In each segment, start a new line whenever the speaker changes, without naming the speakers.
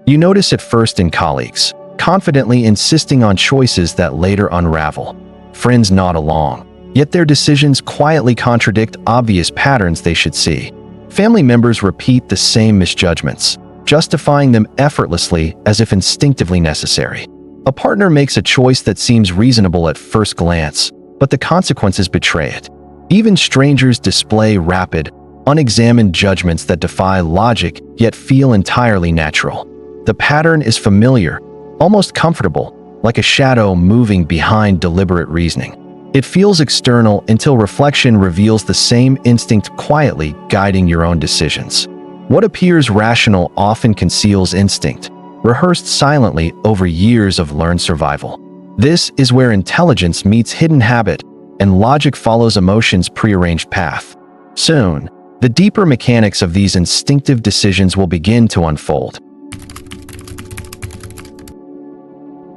You notice it first in colleagues, confidently insisting on choices that later unravel. Friends nod along, yet their decisions quietly contradict obvious patterns they should see. Family members repeat the same misjudgments, justifying them effortlessly as if instinctively necessary. A partner makes a choice that seems reasonable at first glance, but the consequences betray it. Even strangers display rapid, unexamined judgments that defy logic yet feel entirely natural. The pattern is familiar, almost comfortable, like a shadow moving behind deliberate reasoning. It feels external until reflection reveals the same instinct quietly guiding your own decisions. What appears rational often conceals instinct, rehearsed silently over years of learned survival. This is where intelligence meets hidden habit, and logic follows emotion's prearranged path. Soon, the deeper mechanics of these instinctive decisions will begin to unfold.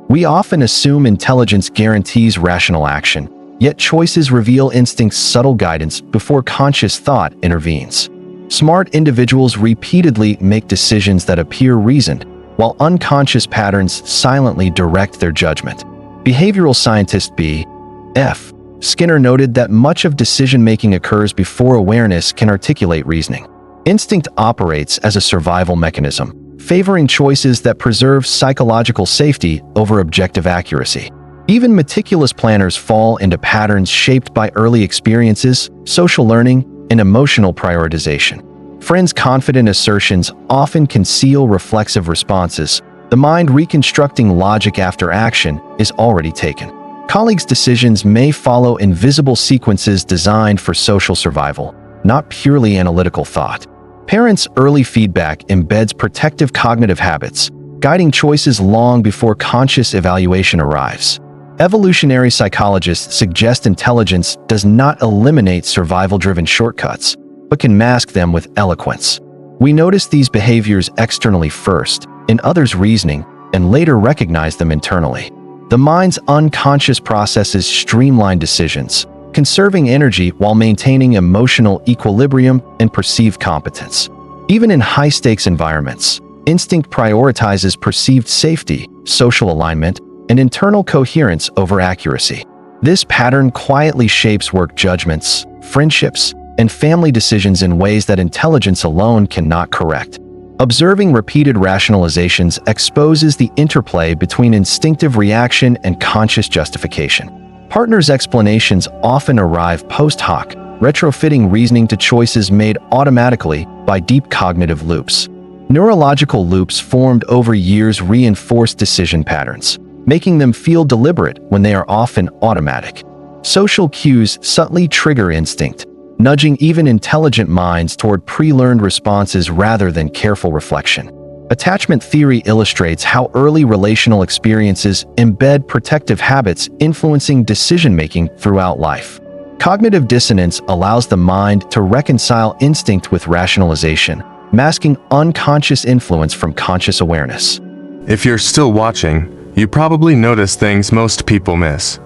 We often assume intelligence guarantees rational action, yet choices reveal instinct's subtle guidance before conscious thought intervenes. Smart individuals repeatedly make decisions that appear reasoned, while unconscious patterns silently direct their judgment. Behavioral scientist B.F. Skinner noted that much of decision-making occurs before awareness can articulate reasoning. Instinct operates as a survival mechanism, favoring choices that preserve psychological safety over objective accuracy. Even meticulous planners fall into patterns shaped by early experiences, social learning, and emotional prioritization. Friends' confident assertions often conceal reflexive responses. The mind reconstructing logic after action is already taken. Colleagues' decisions may follow invisible sequences designed for social survival, not purely analytical thought. Parents' early feedback embeds protective cognitive habits, guiding choices long before conscious evaluation arrives. Evolutionary psychologists suggest intelligence does not eliminate survival-driven shortcuts, but can mask them with eloquence. We notice these behaviors externally first, in others' reasoning, and later recognize them internally. The mind's unconscious processes streamline decisions, conserving energy while maintaining emotional equilibrium and perceived competence. Even in high-stakes environments, instinct prioritizes perceived safety, social alignment, and internal coherence over accuracy. This pattern quietly shapes work judgments, friendships, and family decisions in ways that intelligence alone cannot correct. Observing repeated rationalizations exposes the interplay between instinctive reaction and conscious justification. Partners' explanations often arrive post hoc, retrofitting reasoning to choices made automatically by deep cognitive loops. Neurological loops formed over years reinforce decision patterns, making them feel deliberate when they are often automatic. Social cues subtly trigger instinct, nudging even intelligent minds toward pre-learned responses rather than careful reflection. Attachment theory illustrates how early relational experiences embed protective habits influencing decision-making throughout life. Cognitive dissonance allows the mind to reconcile instinct with rationalization, masking unconscious influence from conscious awareness.
If you're still watching, you probably notice things most people miss.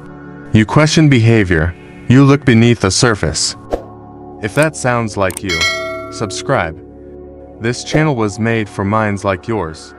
You question behavior, you look beneath the surface. If that sounds like you, subscribe. This channel was made for minds like yours.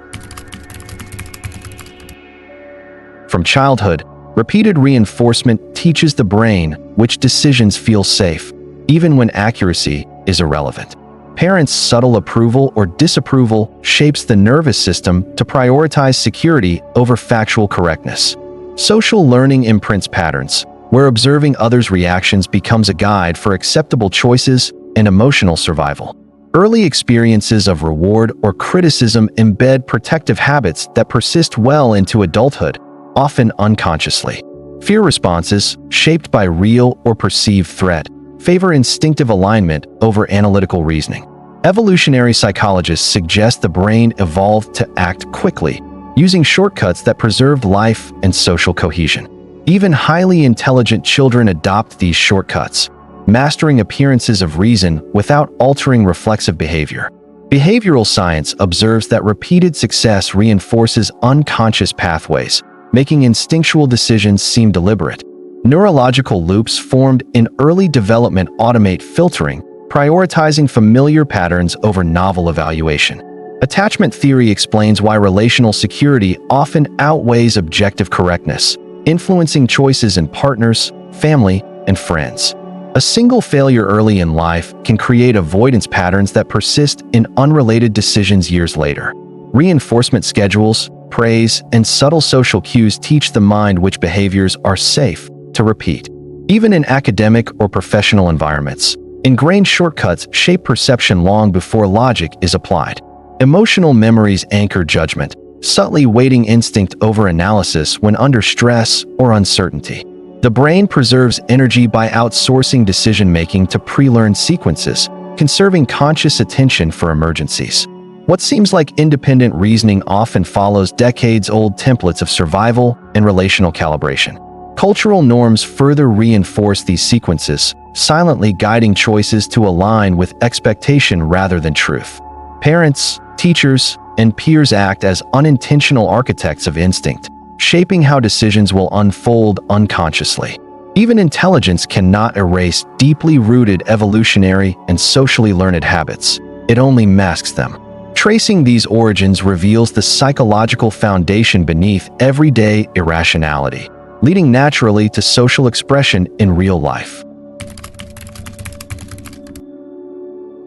From childhood, repeated reinforcement teaches the brain which decisions feel safe, even when accuracy is irrelevant. Parents' subtle approval or disapproval shapes the nervous system to prioritize security over factual correctness. Social learning imprints patterns, where observing others' reactions becomes a guide for acceptable choices and emotional survival. Early experiences of reward or criticism embed protective habits that persist well into adulthood, often unconsciously. Fear responses, shaped by real or perceived threat, favor instinctive alignment over analytical reasoning. Evolutionary psychologists suggest the brain evolved to act quickly, using shortcuts that preserved life and social cohesion. Even highly intelligent children adopt these shortcuts, mastering appearances of reason without altering reflexive behavior. Behavioral science observes that repeated success reinforces unconscious pathways, making instinctual decisions seem deliberate. Neurological loops formed in early development automate filtering, prioritizing familiar patterns over novel evaluation. Attachment theory explains why relational security often outweighs objective correctness, influencing choices in partners, family, and friends. A single failure early in life can create avoidance patterns that persist in unrelated decisions years later. Reinforcement schedules, praise, and subtle social cues teach the mind which behaviors are safe to repeat. Even in academic or professional environments, ingrained shortcuts shape perception long before logic is applied. Emotional memories anchor judgment, subtly weighting instinct over analysis when under stress or uncertainty. The brain preserves energy by outsourcing decision-making to pre-learned sequences, conserving conscious attention for emergencies. What seems like independent reasoning often follows decades-old templates of survival and relational calibration. Cultural norms further reinforce these sequences, silently guiding choices to align with expectation rather than truth. Parents, teachers, and peers act as unintentional architects of instinct, shaping how decisions will unfold unconsciously. Even intelligence cannot erase deeply rooted evolutionary and socially learned habits. It only masks them. Tracing these origins reveals the psychological foundation beneath everyday irrationality, leading naturally to social expression in real life.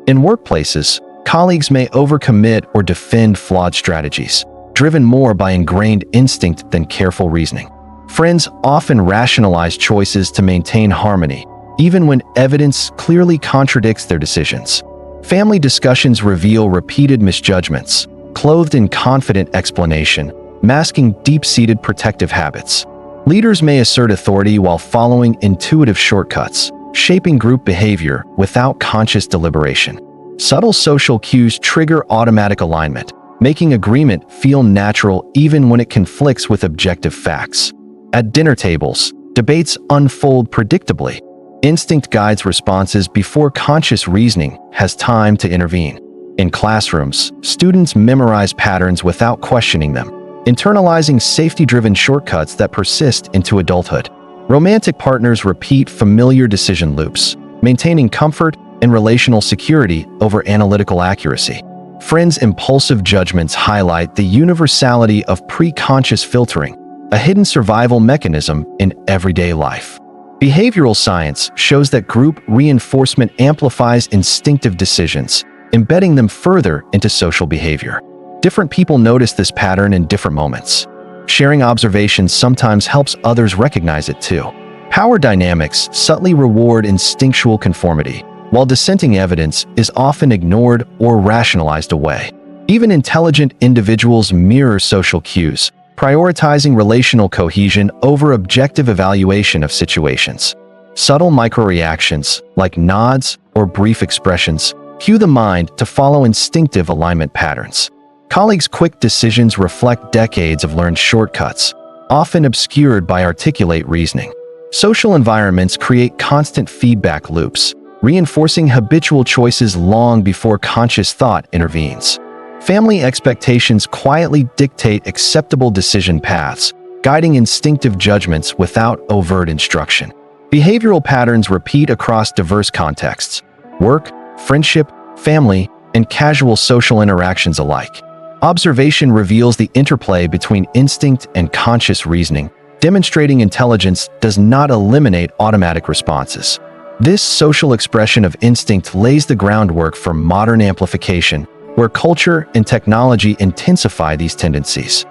In workplaces, colleagues may overcommit or defend flawed strategies, driven more by ingrained instinct than careful reasoning. Friends often rationalize choices to maintain harmony, even when evidence clearly contradicts their decisions. Family discussions reveal repeated misjudgments, clothed in confident explanation, masking deep-seated protective habits. Leaders may assert authority while following intuitive shortcuts, shaping group behavior without conscious deliberation. Subtle social cues trigger automatic alignment, making agreement feel natural even when it conflicts with objective facts. At dinner tables, debates unfold predictably. Instinct guides responses before conscious reasoning has time to intervene. In classrooms, students memorize patterns without questioning them, internalizing safety-driven shortcuts that persist into adulthood. Romantic partners repeat familiar decision loops, maintaining comfort and relational security over analytical accuracy. Friends' impulsive judgments highlight the universality of pre-conscious filtering, a hidden survival mechanism in everyday life. Behavioral science shows that group reinforcement amplifies instinctive decisions, embedding them further into social behavior. Different people notice this pattern in different moments. Sharing observations sometimes helps others recognize it too. Power dynamics subtly reward instinctual conformity, while dissenting evidence is often ignored or rationalized away. Even intelligent individuals mirror social cues, prioritizing relational cohesion over objective evaluation of situations. Subtle microreactions, like nods or brief expressions, cue the mind to follow instinctive alignment patterns. Colleagues' quick decisions reflect decades of learned shortcuts, often obscured by articulate reasoning. Social environments create constant feedback loops, reinforcing habitual choices long before conscious thought intervenes. Family expectations quietly dictate acceptable decision paths, guiding instinctive judgments without overt instruction. Behavioral patterns repeat across diverse contexts: work, friendship, family, and casual social interactions alike. Observation reveals the interplay between instinct and conscious reasoning, demonstrating intelligence does not eliminate automatic responses. This social expression of instinct lays the groundwork for modern amplification, where culture and technology intensify these tendencies.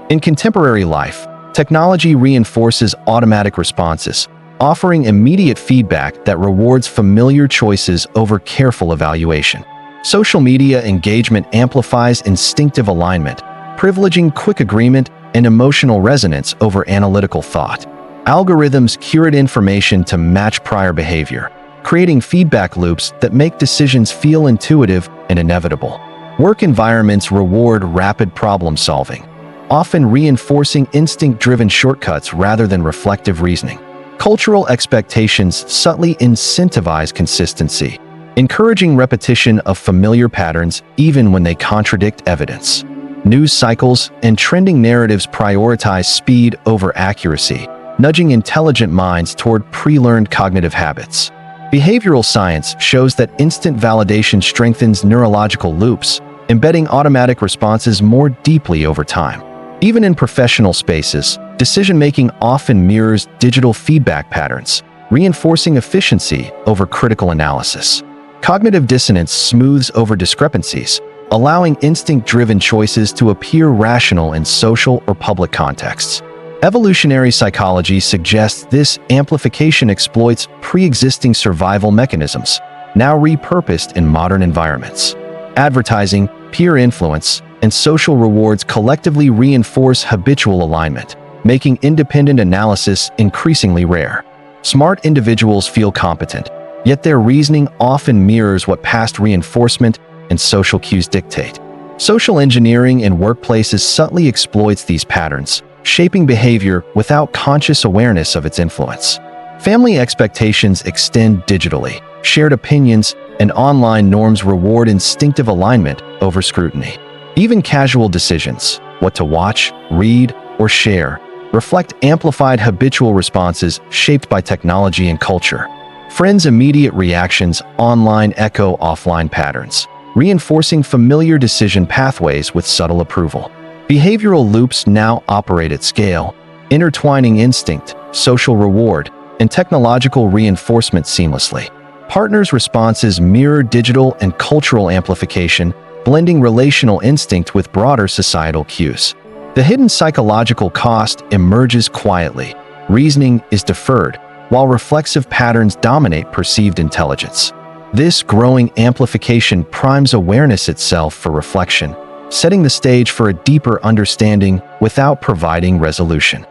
In contemporary life, technology reinforces automatic responses, offering immediate feedback that rewards familiar choices over careful evaluation. Social media engagement amplifies instinctive alignment, privileging quick agreement and emotional resonance over analytical thought. Algorithms curate information to match prior behavior, creating feedback loops that make decisions feel intuitive and inevitable. Work environments reward rapid problem-solving, often reinforcing instinct-driven shortcuts rather than reflective reasoning. Cultural expectations subtly incentivize consistency, encouraging repetition of familiar patterns even when they contradict evidence. News cycles and trending narratives prioritize speed over accuracy, nudging intelligent minds toward pre-learned cognitive habits. Behavioral science shows that instant validation strengthens neurological loops, embedding automatic responses more deeply over time. Even in professional spaces, decision-making often mirrors digital feedback patterns, reinforcing efficiency over critical analysis. Cognitive dissonance smooths over discrepancies, allowing instinct-driven choices to appear rational in social or public contexts. Evolutionary psychology suggests this amplification exploits pre-existing survival mechanisms, now repurposed in modern environments. Advertising, peer influence, and social rewards collectively reinforce habitual alignment, making independent analysis increasingly rare. Smart individuals feel competent, yet their reasoning often mirrors what past reinforcement and social cues dictate. Social engineering in workplaces subtly exploits these patterns, shaping behavior without conscious awareness of its influence. Family expectations extend digitally. Shared opinions and online norms reward instinctive alignment over scrutiny. Even casual decisions, what to watch, read, or share, reflect amplified habitual responses shaped by technology and culture. Friends' immediate reactions online echo offline patterns, reinforcing familiar decision pathways with subtle approval. Behavioral loops now operate at scale, intertwining instinct, social reward, and technological reinforcement seamlessly. Partners' responses mirror digital and cultural amplification, blending relational instinct with broader societal cues. The hidden psychological cost emerges quietly. Reasoning is deferred, while reflexive patterns dominate perceived intelligence. This growing amplification primes awareness itself for reflection, setting the stage for a deeper understanding without providing resolution.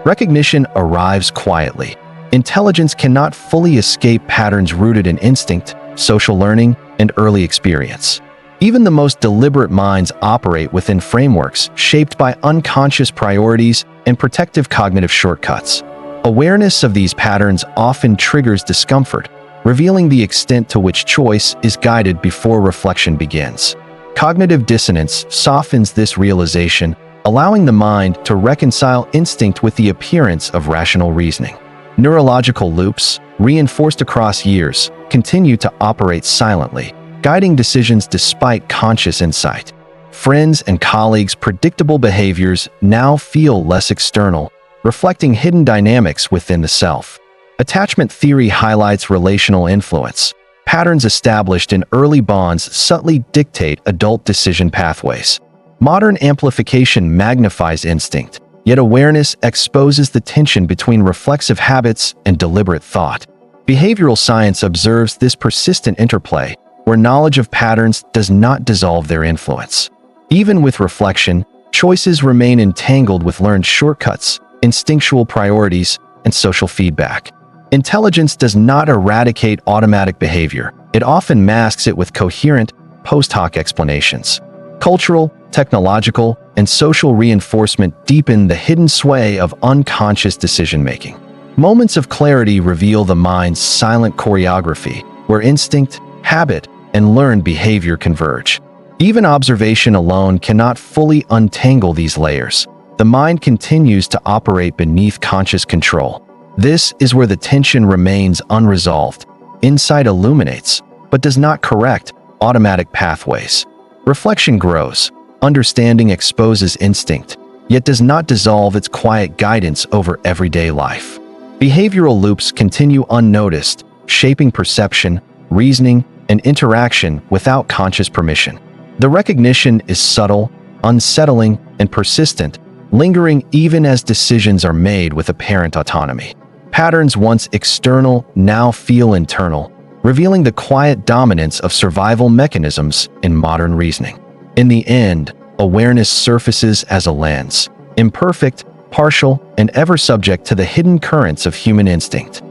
Recognition arrives quietly. Intelligence cannot fully escape patterns rooted in instinct, social learning, and early experience. Even the most deliberate minds operate within frameworks shaped by unconscious priorities and protective cognitive shortcuts. Awareness of these patterns often triggers discomfort, revealing the extent to which choice is guided before reflection begins. Cognitive dissonance softens this realization, allowing the mind to reconcile instinct with the appearance of rational reasoning. Neurological loops, reinforced across years, continue to operate silently, guiding decisions despite conscious insight. Friends and colleagues' predictable behaviors now feel less external, reflecting hidden dynamics within the self. Attachment theory highlights relational influence. Patterns established in early bonds subtly dictate adult decision pathways. Modern amplification magnifies instinct, yet awareness exposes the tension between reflexive habits and deliberate thought. Behavioral science observes this persistent interplay, where knowledge of patterns does not dissolve their influence. Even with reflection, choices remain entangled with learned shortcuts, instinctual priorities, and social feedback. Intelligence does not eradicate automatic behavior. It often masks it with coherent, post hoc explanations. Cultural, technological, and social reinforcement deepen the hidden sway of unconscious decision-making. Moments of clarity reveal the mind's silent choreography, where instinct, habit, and learned behavior converge. Even observation alone cannot fully untangle these layers. The mind continues to operate beneath conscious control. This is where the tension remains unresolved. Insight illuminates, but does not correct, automatic pathways. Reflection grows. Understanding exposes instinct, yet does not dissolve its quiet guidance over everyday life. Behavioral loops continue unnoticed, shaping perception, reasoning, and interaction without conscious permission. The recognition is subtle, unsettling, and persistent, lingering even as decisions are made with apparent autonomy. Patterns once external now feel internal, revealing the quiet dominance of survival mechanisms in modern reasoning. In the end, awareness surfaces as a lens, imperfect, partial, and ever subject to the hidden currents of human instinct.